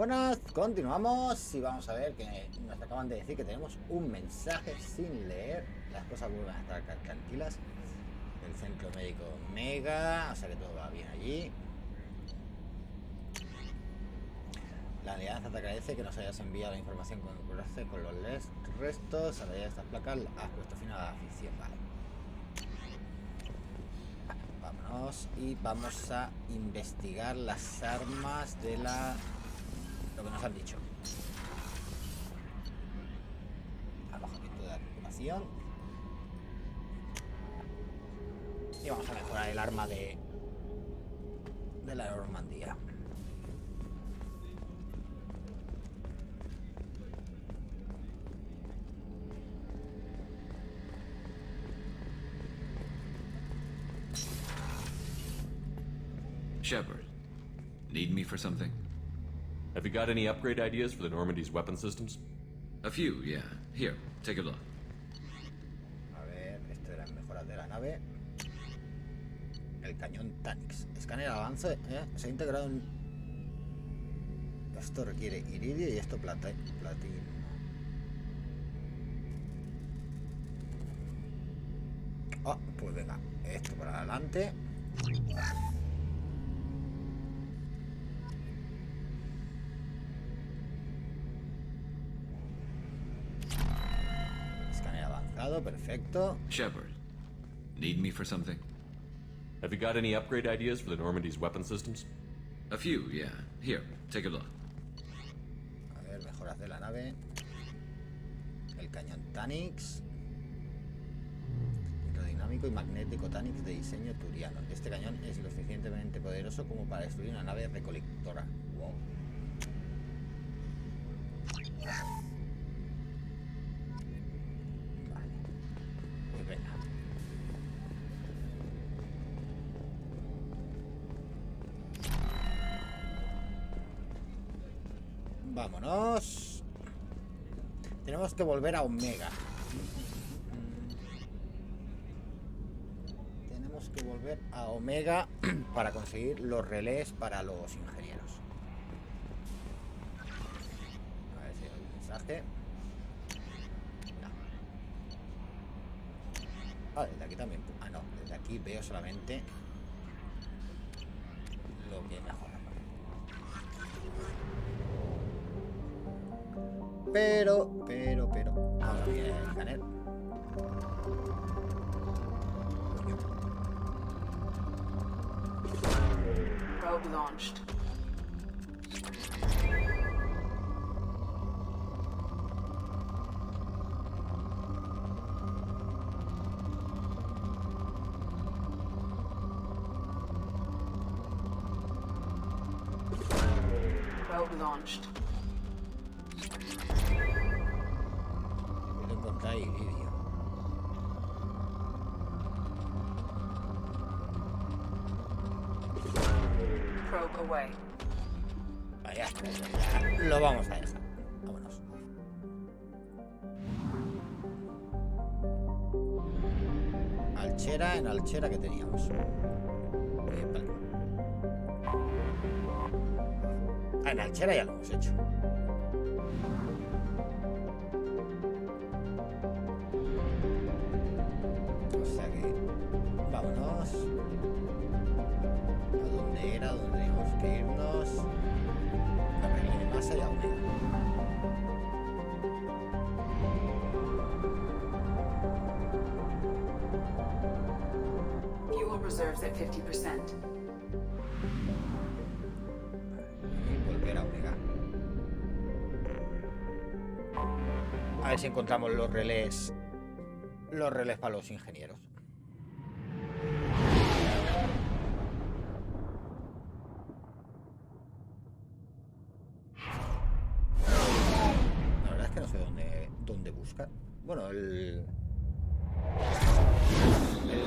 buenas, continuamos y vamos a ver que nos acaban de decir que tenemos un mensaje sin leer. Las cosas vuelven a estar tranquilas. El centro médico mega, o sea que todo va bien allí. La alianza te agradece que nos hayas enviado la información con los restos. A la de estas placas has puesto fin a la afición. Vale. Vámonos y vamos a investigar las armas de lo que nos han dicho. Alojamiento de la tripulación. Y vamos a mejorar el arma de la Normandía. Shepard, need me for something? Have you got any upgrade ideas for the Normandy's weapon systems? A few, yeah. Here, take a look. A ver, esto eran mejoras de la nave. El cañón Tanix. Escáner avance, se ha integrado en... Esto requiere iridio y esto platino. Oh, pues venga, esto para adelante. Perfecto. Shepard, need me for something? Have you got any upgrade ideas for the Normandy's weapon systems? A few, yeah. Here, take a look. A ver, mejoras de la nave. El cañón Tanix. Hidrodinámico y magnético Tanix de diseño turiano. Este cañón es lo suficientemente poderoso como para destruir una nave recolectora. Wow. Vámonos. Tenemos que volver a Omega. Tenemos que volver a Omega para conseguir los relés para los ingenieros. A ver si hay un mensaje. No. Ah, desde aquí también. Ah, no. Desde aquí veo solamente lo que mejora. Pero. Vamos a ver el escáner. Probe launched. Probe launched. Away. Vaya, lo vamos a dejar. Vámonos. Alchera, en Alchera que teníamos. Vale. Ah, en Alchera ya lo hemos hecho. O sea que vámonos. ¿A dónde era? ¿Dónde tenemos que irnos? A ver, más allá Omega. Fuel reserves at 50%. Y volver a Omega. A ver si encontramos los relés. Los relés para los ingenieros. Bueno, el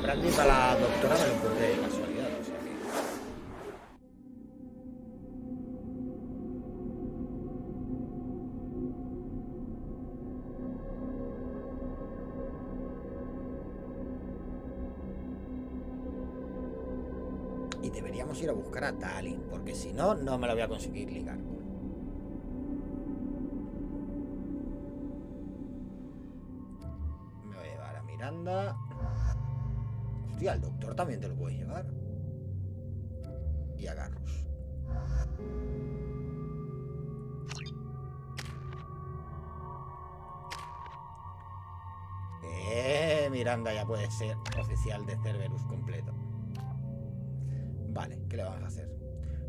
brandy para la doctora me lo encontré de casualidad, o sea que... Y deberíamos ir a buscar a Tallinn, porque si no, no me la voy a conseguir ligar. Miranda. Hostia, al doctor también te lo puedes llevar. Y a Garrus. Miranda ya puede ser oficial de Cerberus completo. Vale, ¿qué le vamos a hacer?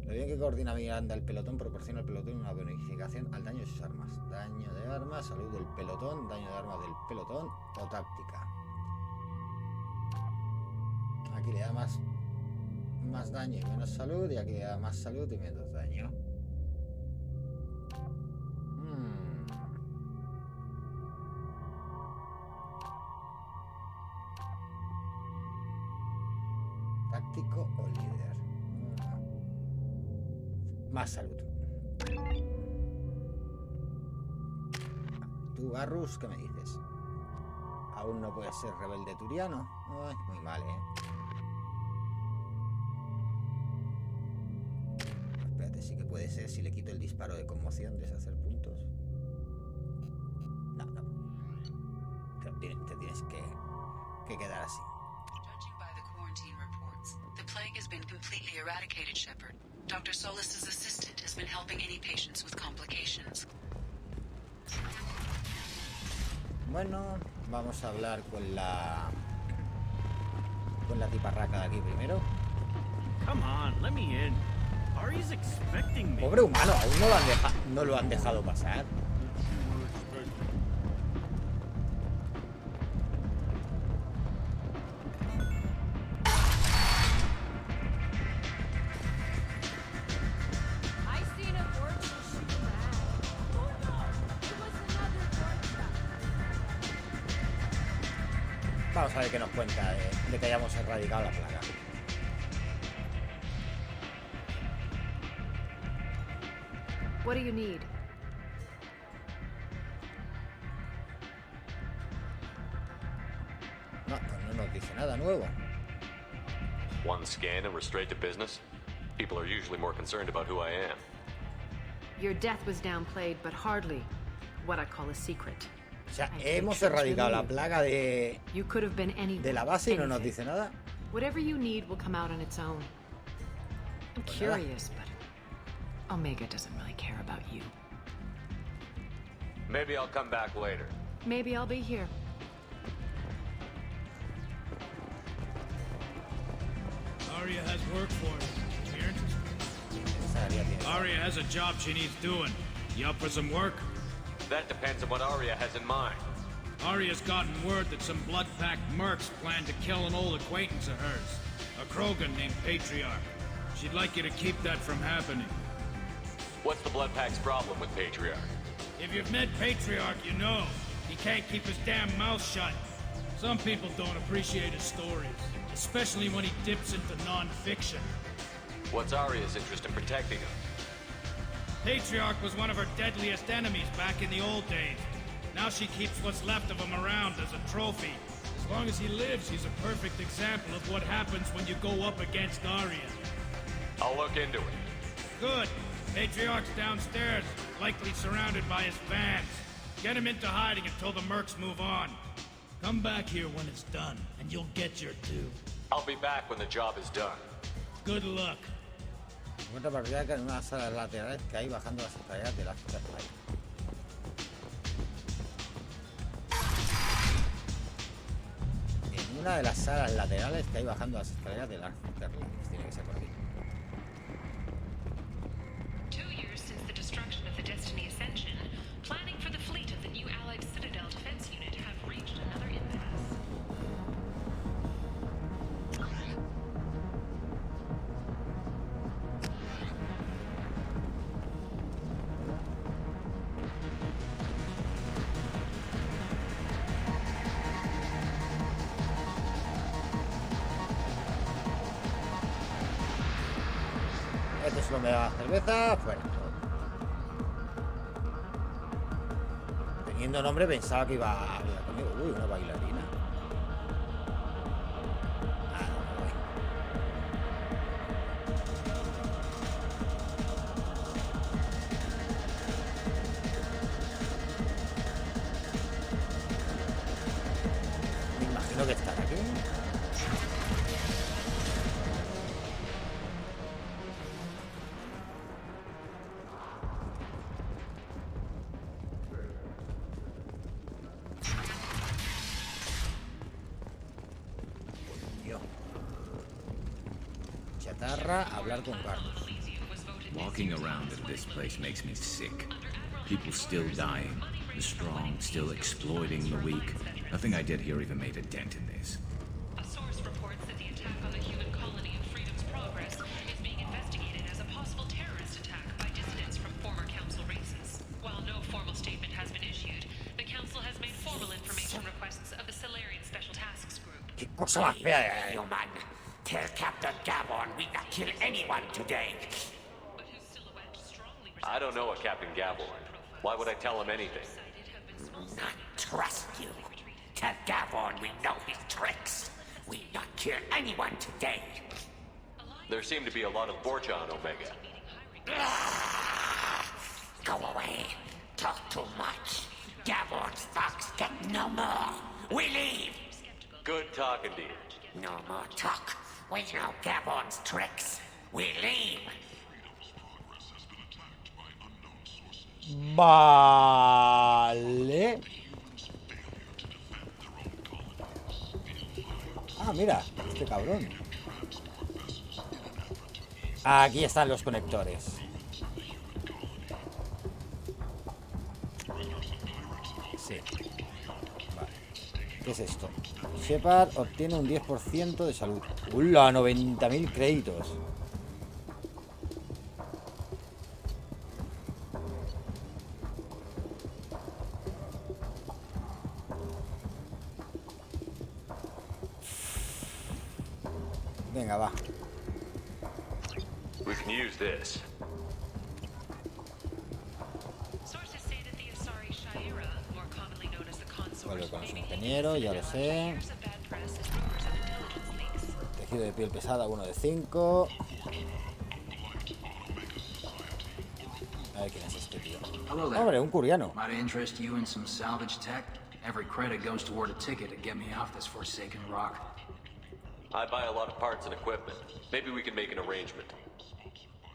Lo bien que coordina Miranda el pelotón proporciona al pelotón una bonificación al daño de sus armas. Daño de armas, salud del pelotón, daño de armas del pelotón o táctica. Aquí le da más daño y menos salud, y aquí le da más salud y menos daño. Táctico o líder. Más salud. Tú, Garrus, ¿qué me dices? Aún no puedes ser rebelde turiano. Ay, muy mal, Espérate, sí que puede ser si le quito el disparo de conmoción, deshacer puntos. No. Te tienes que quedar así. Judging by the quarantine reports, the plague has been completely eradicated, Shepard. Dr. Solis's assistant has been helping any patients with complications. Bueno, vamos a hablar con la tiparraca de aquí primero. Come on, let me in. Ari's expecting me. Pobre humano, aún no lo han dejado pasar. Vamos a ver qué nos cuenta de que hayamos erradicado la plaga. What do you need? No nos dice nada nuevo. One scan and we're straight to business? People are usually more concerned about who I am. Your death was downplayed, but hardly what I call a secret. O sea, hemos erradicado la plaga de You could have been anyone, la base y no nos anything. dice nada. Whatever you need will come out on its own. I'm Pues nada. curious, but Omega doesn't really care about you. Maybe I'll come back later. Maybe I'll be here. Aria has work for you. You're interested? Esa área tiene- Aria has a job she needs doing. You up for some work? That depends on what Aria has in mind. Aria's gotten word that some blood-packed mercs plan to kill an old acquaintance of hers, a Krogan named Patriarch. She'd like you to keep that from happening. What's the Bloodpack's problem with Patriarch? If you've met Patriarch, you know. He can't keep his damn mouth shut. Some people don't appreciate his stories, especially when he dips into non-fiction. What's Aria's interest in protecting him? Patriarch was one of her deadliest enemies back in the old days. Now she keeps what's left of him around as a trophy. As long as he lives, he's a perfect example of what happens when you go up against Aria. I'll look into it. Good. Patriarch's downstairs, likely surrounded by his fans. Get him into hiding until the mercs move on. Come back here when it's done, and you'll get your due. I'll be back when the job is done. Good luck. Encuentra Patriarca en una de las salas laterales que hay bajando las escaleras del Afterlife. En una de las salas laterales que hay bajando las escaleras del Afterlife. Tiene que ser por aquí. 2 years since the destruction of the Destiny Ascension, planning for the fleet of the new Allied Citadel Defense Unit have reached another impasse. Este solo me da cerveza, fuera. Teniendo nombre pensaba que iba a hablar conmigo. Uy, una bailarina. Ah, no voy. Me tengo que estar aquí. Coño. Chatarra, hablar con Carlos. Walking around in this place makes me sick. People still dying, the strong still exploiting the weak. Nothing I did here even made a dent in this. A source reports that the attack on the human colony of Freedom's Progress is being investigated as a possible terrorist attack by dissidents from former council races. While no formal statement has been issued, the council has made formal information requests of the Solarian Special Tasks Group. ¿Qué cosa más fea? Human, tell Captain Gavon we not kill anyone today. But whose silhouette strongly I don't know a Captain Gavilan. Why would I tell him anything? Not trust you. Tell Gavon we know his tricks. We not kill anyone today. There seem to be a lot of Borgia on Omega. Go away. Talk too much. Gavon's fox get no more. We leave. Good talking to you. No more talk. We know Gavon's tricks. We leave. Vale. Ah, mira, este cabrón. Aquí están los conectores. Sí. Vale. ¿Qué es esto? Shepard obtiene un 10% de salud. ¡Hola! 90.000 créditos. Venga, va. We can use this. Sources say that the Asari Shaira, more commonly known as the consort, Vuelve con los may be ingenieros, ya lo sé. years of bad press and rumors of intelligence leaks. Tejido de piel pesada, 1 de 5. A ver quién es este tío. Hello there. Hombre, un curiano. Might I interest you in some salvage tech? Every credit goes toward a ticket to get me off this forsaken rock. I buy a lot of parts and equipment. Maybe we can make an arrangement.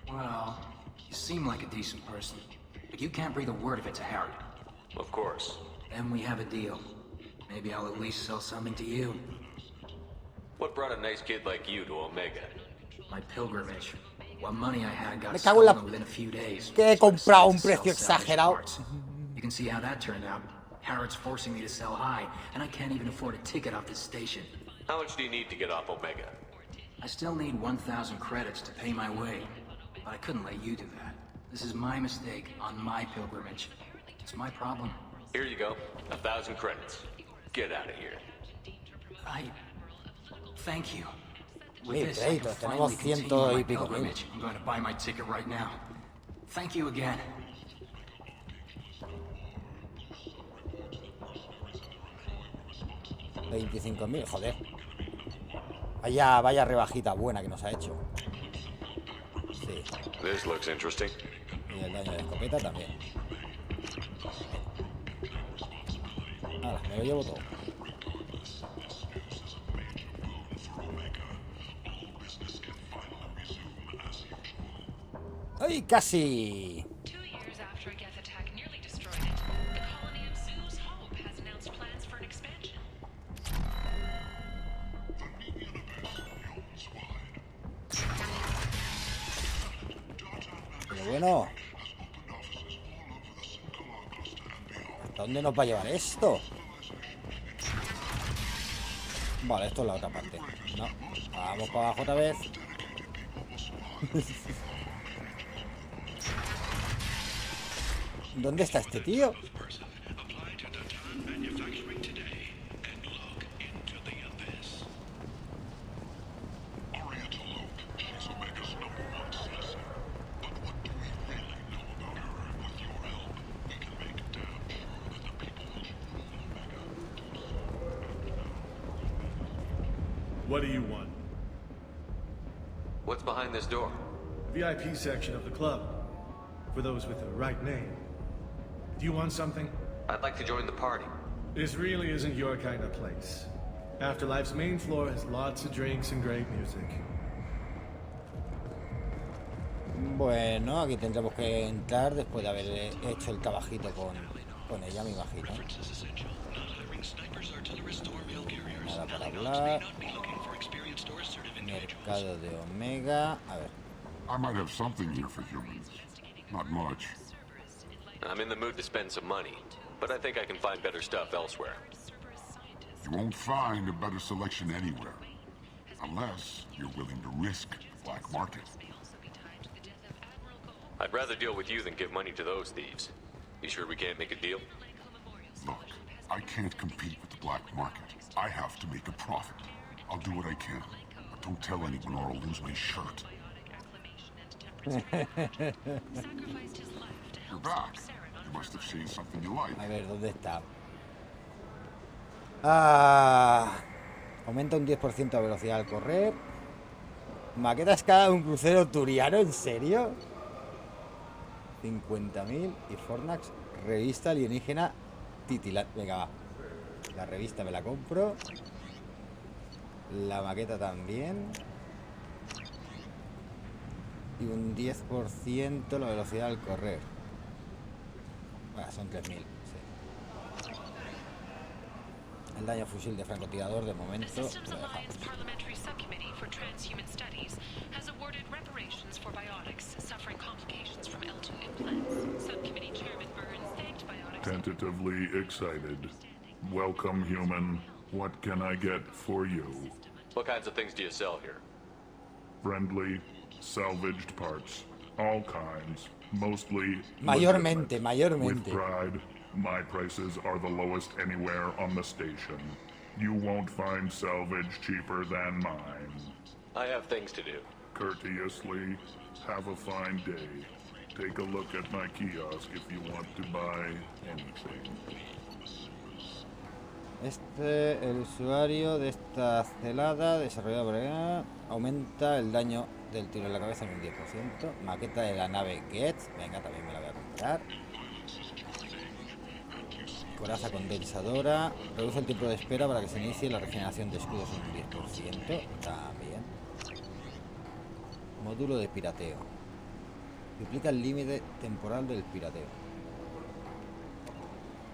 Well, you seem like a decent person, but you can't breathe a word if it's a Harry. Of course. Then we have a deal. Maybe I'll at least sell something to you. What brought a nice kid like you to Omega? My pilgrimage. What money I had got Me cago en la- stolen within a few days. Que he So I comprado un decided to precio sell salvage exagerado. parts. You can see how that turned out. Harrod's forcing me to sell high, and I can't even afford a ticket off this station. How much do you need to get off Omega? I still need 1,000 credits to pay my way, but I couldn't let you do that. This is my mistake on my pilgrimage. It's my problem. Here you go. 1,000 credits. Get out of here. Thank you. Sí, With this, I can créditos, finally tenemos continue 100 y my pico mil. pilgrimage. I'm going to buy my ticket right now. Thank you again. $25.000, joder. Vaya rebajita buena que nos ha hecho. Sí. This looks interesting. Y el daño de escopeta también. Ahora, me lo llevo todo. ¡Ay, casi! 2 years after a Geth attack nearly destroyed it, the colony of Zoo's Hope has announced plans for an expansion. Pero bueno. ¿Hasta dónde nos va a llevar esto? Vale, esto es la otra parte. No. Vamos para abajo otra vez. ¿Dónde está este tío? What do you want? What's behind this door? VIP section of the club. For those with the right name. Do you want something? I'd like to join the party. This really isn't your kind of place. Afterlife's main floor has lots of drinks and great music. Bueno, aquí tendremos que entrar después de haber hecho el trabajito con ella, me imagino. Nada para hablar. Mercado de Omega. A ver. I might have something here for humans. Not much. I'm in the mood to spend some money, but I think I can find better stuff elsewhere. You won't find a better selection anywhere. Unless you're willing to risk the black market. I'd rather deal with you than give money to those thieves. You sure we can't make a deal? Look, I can't compete with the black market. I have to make a profit. I'll do what I can. But don't tell anyone or I'll lose my shirt. You're back. You must have seen something you like. A ver, ¿dónde está? Aumenta un 10% la velocidad al correr. Maqueta escala de un crucero turiano, ¿en serio? 50.000. Y Fornax, revista alienígena titilar. Venga, va. La revista me la compro. La maqueta también. Y un 10% la velocidad al correr. Bueno, son 3.000, sí. El daño fusil de francotirador de momento lo dejamos. Tentatively excited. Welcome, human. What can I get for you? What kinds of things do you sell here? Friendly, salvaged parts. All kinds. Mostly Mayormente. With pride, my prices are the lowest anywhere on the station. You won't find salvage cheaper than mine. I have things to do. Courteously, have a fine day. Take a look at my kiosk if you want to buy anything. El usuario de esta celada desarrollada por ella aumenta el daño del tiro en la cabeza en un 10%. Maqueta de la nave Geth. Venga, también me la voy a comprar. Coraza condensadora. Reduce el tiempo de espera para que se inicie la regeneración de escudos en un 10%. También. Módulo de pirateo. Duplica el límite temporal del pirateo.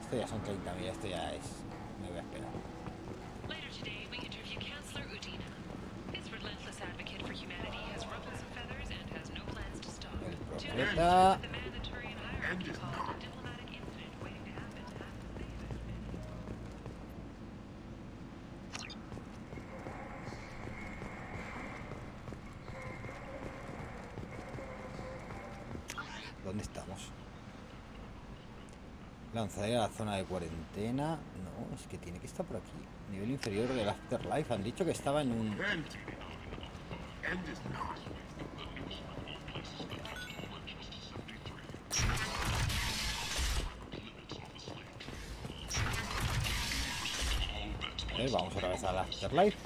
Esto ya son 30.000. Esto ya es... Me voy a esperar. El profeta. ¿Dónde estamos? Lanzaré a la zona de cuarentena. No, es que tiene que estar por aquí. Nivel inferior del Afterlife. Han dicho que estaba en un... Vamos otra vez al Afterlife.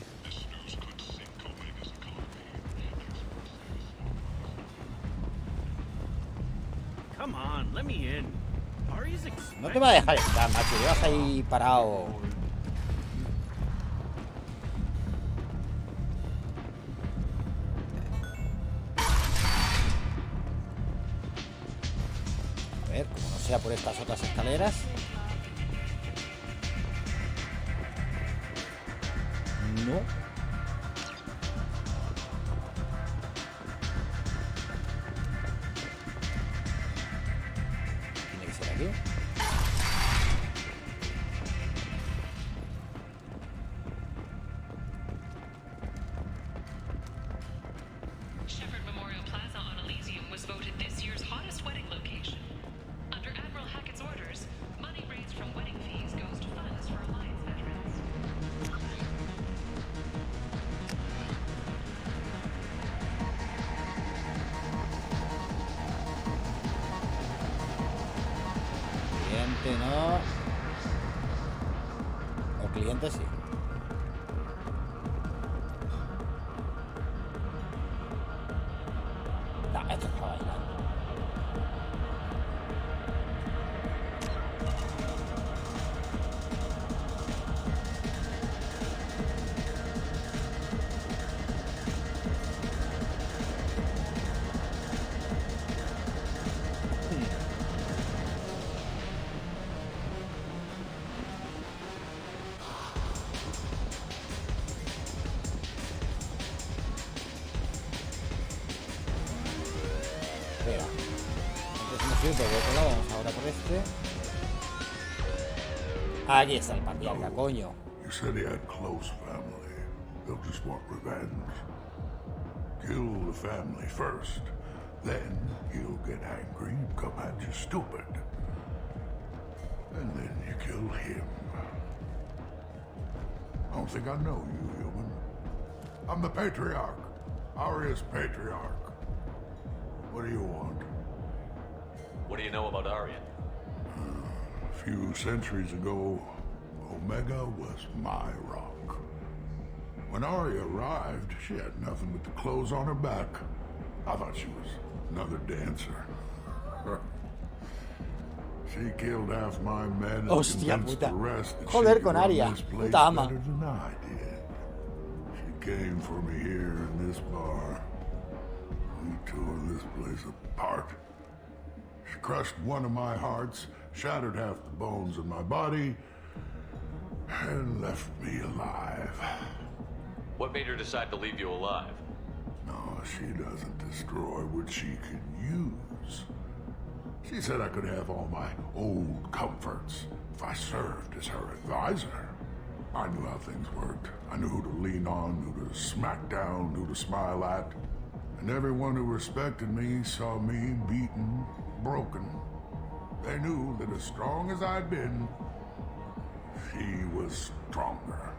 No te va a dejar estar, macho. Llevas ahí parado. A ver, como no sea por estas otras escaleras. No. Tiene que ser aquí. Shepard Memorial Plaza on Elysium was voted this year's hottest wedding location. Under Admiral Hackett's orders, money raised from wedding fees goes to funds for Alliance veterans. Cliente no. O cliente sí. No, esto está bailando. Vamos a ir por el otro lado, vamos ahora por este. Aquí está el patriarca, coño. You said he had close family. They'll just want revenge. Kill the family first. Then he'll get angry and come at you stupid. And then you kill him. I don't think I know you, human. I'm the Patriarch. Aria's Patriarch. What do you want? What do you know about Aria? A few centuries ago, Omega was my rock. When Aria arrived, she had nothing but the clothes on her back. I thought she was another dancer. She killed half my men and convinced the rest that Joder she con could run Aria. this place Puta ama. better than I did. She came for me here in this bar. We tore this place apart. She crushed one of my hearts, shattered half the bones in my body, and left me alive. What made her decide to leave you alive? No, she doesn't destroy what she can use. She said I could have all my old comforts if I served as her advisor. I knew how things worked. I knew who to lean on, who to smack down, who to smile at. And everyone who respected me saw me beaten, broken. They knew that as strong as I'd been, she was stronger.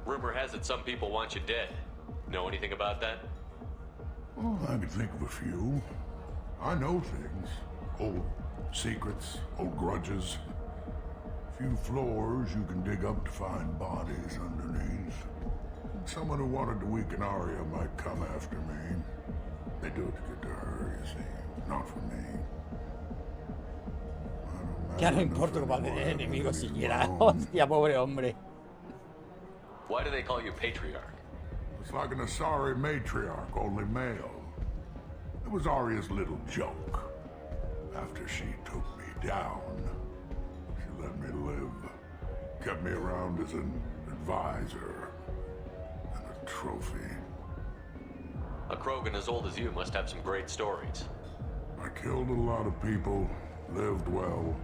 Rumor has it some people want you dead. Know anything about that? Well, I could think of a few. I know things. Old secrets, old grudges. A few floors you can dig up to find bodies underneath. Someone who wanted to weaken Aria might come after me. They do it to get to her, you see. Not for me. Ya no importa cómo tener enemigos siquiera. Hostia, pobre hombre. Why do they call you Patriarch? It's like an Asari matriarch, only male. It was Aria's little joke. After she took me down, she let me live. Kept me around as an advisor and a trophy. A Krogan as old as you must have some great stories. I killed a lot of people, lived well,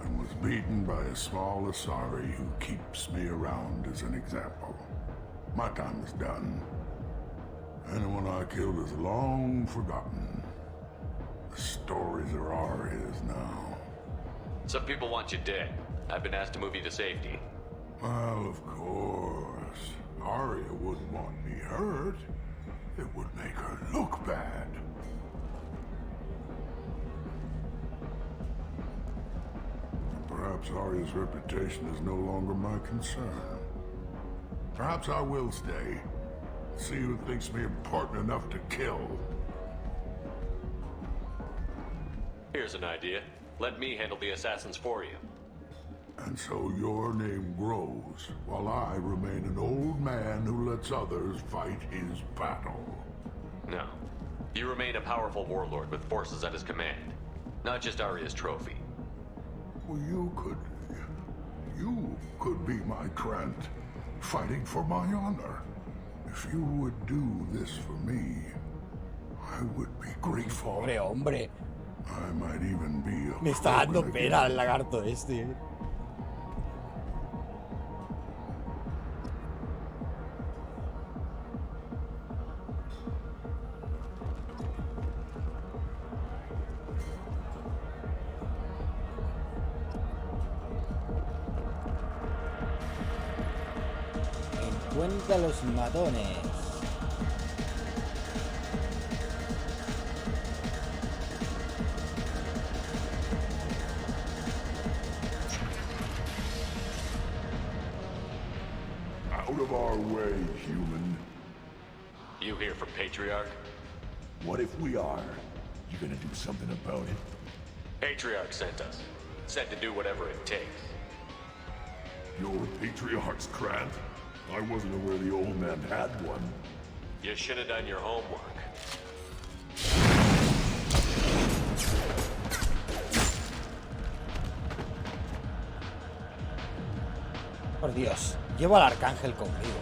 and was beaten by a small Asari who keeps me around as an example. My time is done. Anyone I killed is long forgotten. The stories are Aria's now. Some people want you dead. I've been asked to move you to safety. Well, of course. Aria wouldn't want me hurt. It would make her look bad. Perhaps Aria's reputation is no longer my concern. Perhaps I will stay. See who thinks me important enough to kill. Here's an idea. Let me handle the assassins for you. And so your name grows, while I remain an old man who lets others fight his battle. No. You remain a powerful warlord with forces at his command. Not just Aria's trophy. Well, you could be my Trent, fighting for my honor. If you would do this for me, I would be grateful. Pobre hombre. I might even be a Me está dando pena el lagarto este. Encuentra los matones. Out of our way, human. You here from Patriarch? What if we are? You gonna do something about it? Patriarch sent us. Said to do whatever it takes. You're Patriarch's Grant? I wasn't aware the old man had one. You should have done your homework. Por Dios, llevo al arcángel conmigo.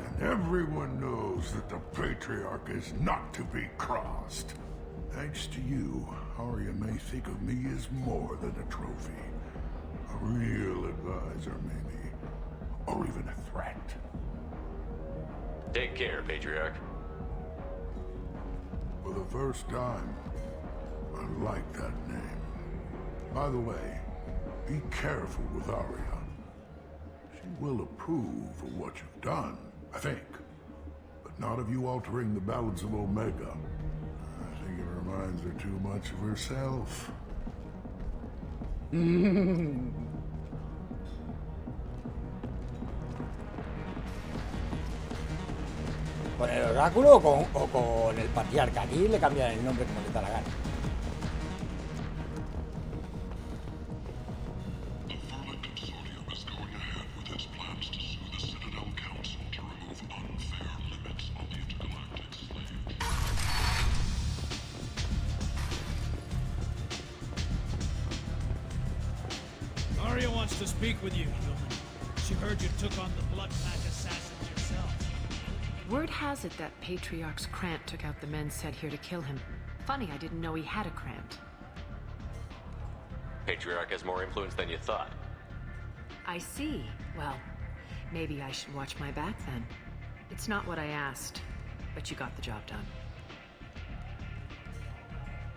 And everyone knows that the Patriarch is not to be crossed. Thanks to you, Arya may think of me as more than a trophy. A real advisor, maybe. Or even a threat. Take care, Patriarch. For the first time, I like that name. By the way, be careful with Arya. She will approve of what you've done, I think. But not of you altering the balance of Omega. I think it reminds her too much of herself. ¿Con el oráculo o con el patriarca? Aquí le cambian el nombre como le da la gana. Arya wants to speak with you, Hillman. She heard you took on the Blood Pack assassins yourself. Word has it that Patriarch's Krant took out the men sent here to kill him. Funny, I didn't know he had a Krant. Patriarch has more influence than you thought. I see. Well, maybe I should watch my back then. It's not what I asked, but you got the job done.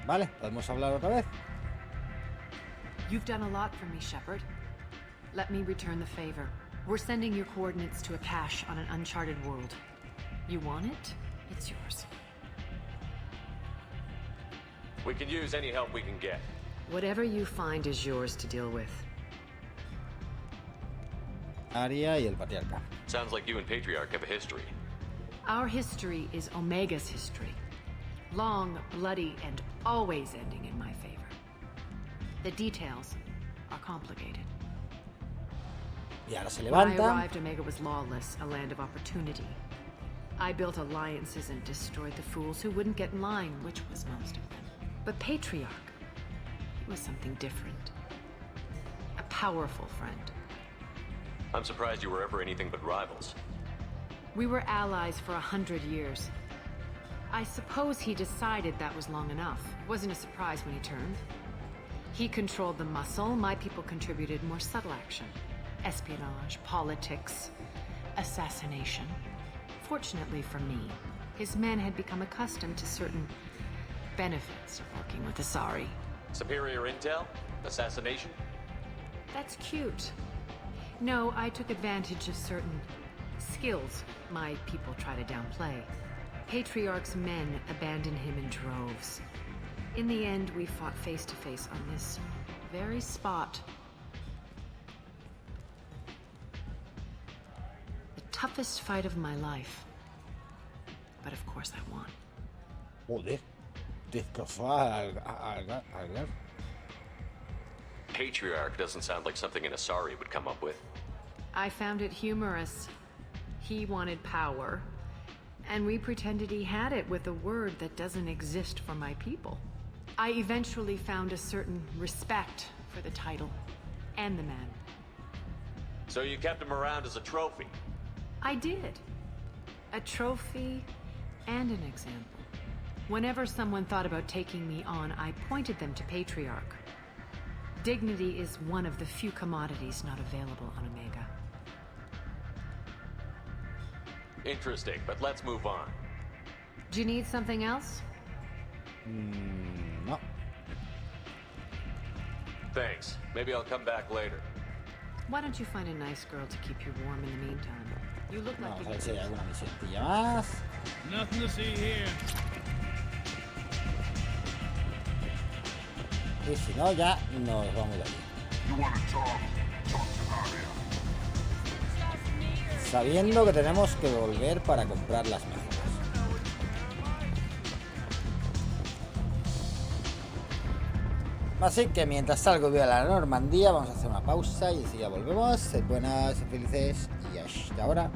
Vale, podemos hablar otra vez. You've done a lot for me, Shepard. Let me return the favor. We're sending your coordinates to a cache on an uncharted world. You want it? It's yours. We can use any help we can get. Whatever you find is yours to deal with. Arya y el patriarca. Sounds like you and Patriarch have a history. Our history is Omega's history. Long, bloody, and always ending in my favor. The details are complicated. Y ahora se When I levanta. arrived, Omega was lawless, a land of opportunity. I built alliances and destroyed the fools who wouldn't get in line, which was most of them. But Patriarch, he was something different. A powerful friend. I'm surprised you were ever anything but rivals. We were allies for 100 years. I suppose he decided that was long enough. Wasn't a surprise when he turned. He controlled the muscle, my people contributed more subtle action. Espionage, politics, assassination. Fortunately for me, his men had become accustomed to certain benefits of working with Asari. Superior intel? Assassination? That's cute. No, I took advantage of certain skills my people try to downplay. Patriarch's men abandoned him in droves. In the end, we fought face to face on this very spot. The toughest fight of my life. But of course I won. Joder. Destrozó al Patriarch doesn't sound like something an Asari would come up with. I found it humorous. He wanted power, and we pretended he had it with a word that doesn't exist for my people. I eventually found a certain respect for the title and the man. So you kept him around as a trophy? I did. A trophy and an example. Whenever someone thought about taking me on, I pointed them to Patriarch. Dignity is one of the few commodities not available on Omega. Interesting, but let's move on. Do you need something else? No. Thanks. Maybe I'll come back later. Why don't you find a nice girl to keep you warm in the meantime? You look like Vamos a ver si hay alguna misioncilla más. Nothing to see here. Y si no, ya nos vamos de aquí. Sabiendo que tenemos que volver para comprar las mejoras. Así que mientras salgo y voy a la Normandía, vamos a hacer una pausa y enseguida volvemos. Sed buenas, sed felices y hasta ahora.